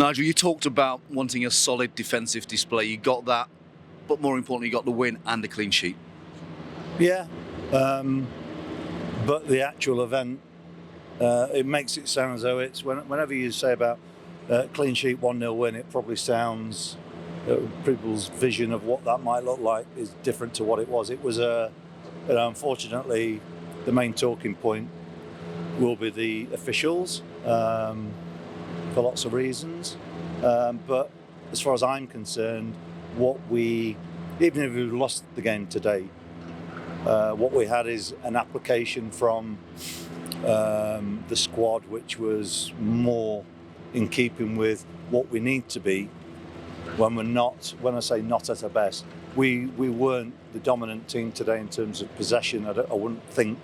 Nigel, you talked about wanting a solid defensive display. You got that, but more importantly, you got the win and a clean sheet. Yeah, but the actual event, it makes it sound as though it's whenever you say about clean sheet 1-0 win, it probably sounds people's vision of what that might look like is different to what it was. It was unfortunately, the main talking point will be the officials for lots of reasons. But as far as I'm concerned, even if we lost the game today, what we had is an application from the squad which was more in keeping with what we need to be when I say not at our best, we weren't the dominant team today in terms of possession, I wouldn't think.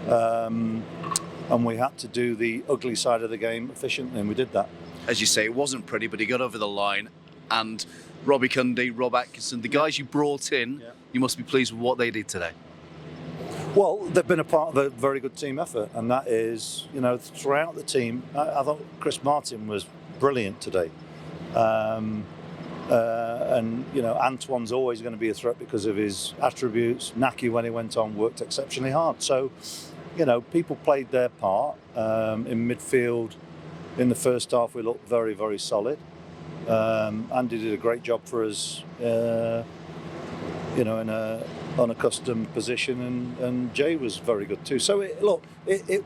And we had to do the ugly side of the game efficiently, and we did that. As you say, it wasn't pretty, but he got over the line. And Robbie Cundy, Rob Atkinson, the guys you brought in, you must be pleased with what they did today. Well, they've been a part of a very good team effort, and that is, throughout the team. I thought Chris Martin was brilliant today. And Antoine's always going to be a threat because of his attributes. Naki, when he went on, worked exceptionally hard. So, people played their part. In midfield, in the first half, we looked very, very solid. Andy did a great job for us, in a unaccustomed position, and Jay was very good too. So it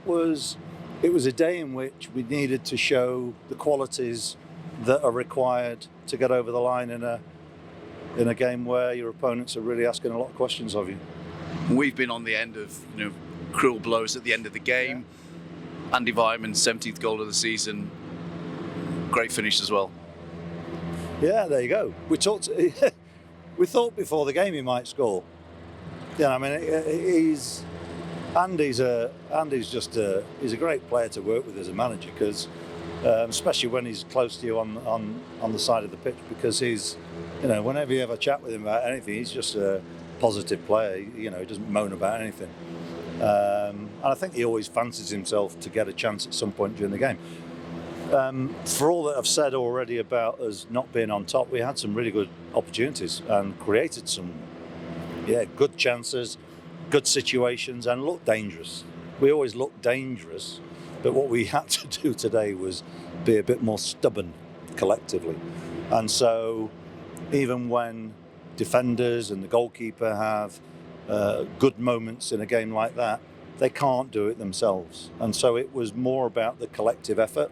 was a day in which we needed to show the qualities that are required to get over the line in a game where your opponents are really asking a lot of questions of you. We've been on the end of cruel blows at the end of the game. Yeah. Andy Vyman's 17th goal of the season, great finish as well. Yeah, there you go. We thought before the game he might score. Andy's he's a great player to work with as a manager, because especially when he's close to you on the side of the pitch, because he's, whenever you have a chat with him about anything, he's just a positive player. He doesn't moan about anything. And I think he always fancies himself to get a chance at some point during the game. For all that I've said already about us not being on top, we had some really good opportunities and created some good chances, good situations, and looked dangerous. We always look dangerous, but what we had to do today was be a bit more stubborn collectively. And so even when defenders and the goalkeeper have good moments in a game like that, they can't do it themselves. And so it was more about the collective effort.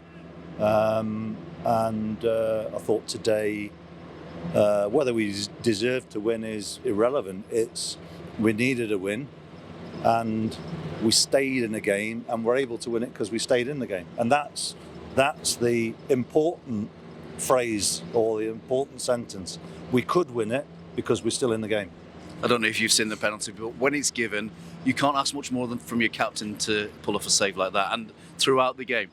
And I thought today, whether we deserved to win is irrelevant. We needed a win, and we stayed in the game, and we're able to win it because we stayed in the game. And that's the important phrase, or the important sentence. We could win it because we're still in the game. I don't know if you've seen the penalty, but when it's given, you can't ask much more than from your captain to pull off a save like that, and throughout the game.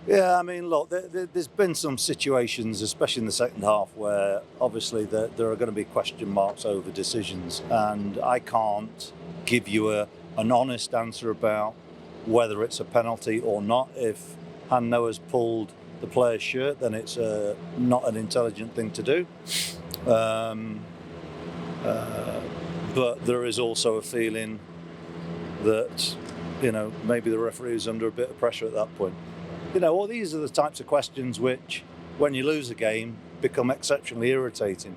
Yeah, look, there's been some situations, especially in the second half, where obviously there are going to be question marks over decisions, and I can't give you an honest answer about whether it's a penalty or not. If Han Noah's pulled the player's shirt, then it's not an intelligent thing to do. But there is also a feeling that, maybe the referee is under a bit of pressure at that point. All these are the types of questions which, when you lose a game, become exceptionally irritating.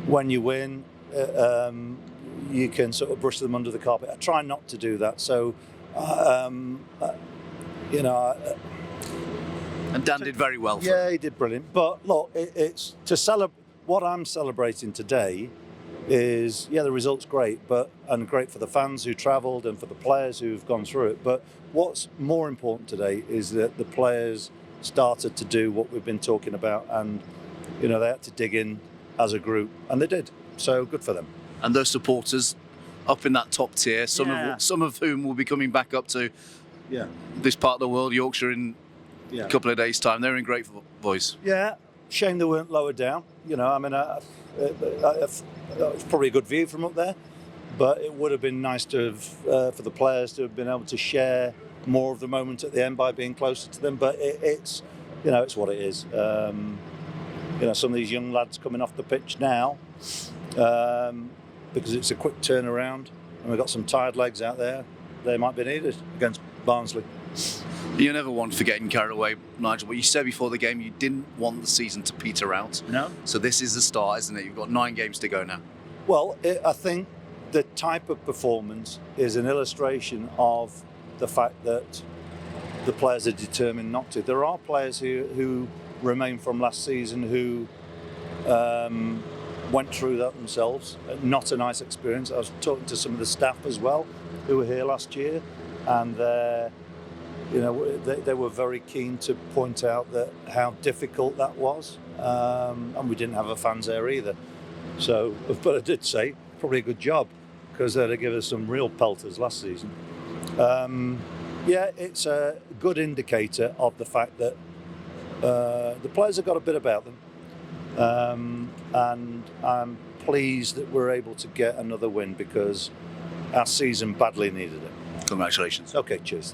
When you win, you can sort of brush them under the carpet. I try not to do that. So, and Dan did very well. Yeah, he did brilliant. But look, it's to celebrate. What I'm celebrating today is, the result's great, and great for the fans who travelled and for the players who've gone through it. But what's more important today is that the players started to do what we've been talking about, and they had to dig in as a group, and they did. So good for them. And those supporters up in that top tier, some of whom will be coming back up to this part of the world, Yorkshire, in a couple of days' time. They're in great voice. Yeah, shame they weren't lower down. It's probably a good view from up there, but it would have been nice to have, for the players to have been able to share more of the moment at the end by being closer to them. But it's what it is. some of these young lads coming off the pitch now, because it's a quick turnaround and we've got some tired legs out there. They might be needed against Barnsley. You're never one for getting carried away, Nigel, but you said before the game you didn't want the season to peter out. No. So this is the start, isn't it? You've got 9 games to go now. Well, I think the type of performance is an illustration of the fact that the players are determined not to. There are players who remain from last season who went through that themselves. Not a nice experience. I was talking to some of the staff as well who were here last year, and they were very keen to point out that how difficult that was, and we didn't have our fans there either. So, but I did say probably a good job, because they'd have given us some real pelters last season. It's a good indicator of the fact that the players have got a bit about them, and I'm pleased that we're able to get another win, because our season badly needed it. Congratulations. Okay, cheers, thanks.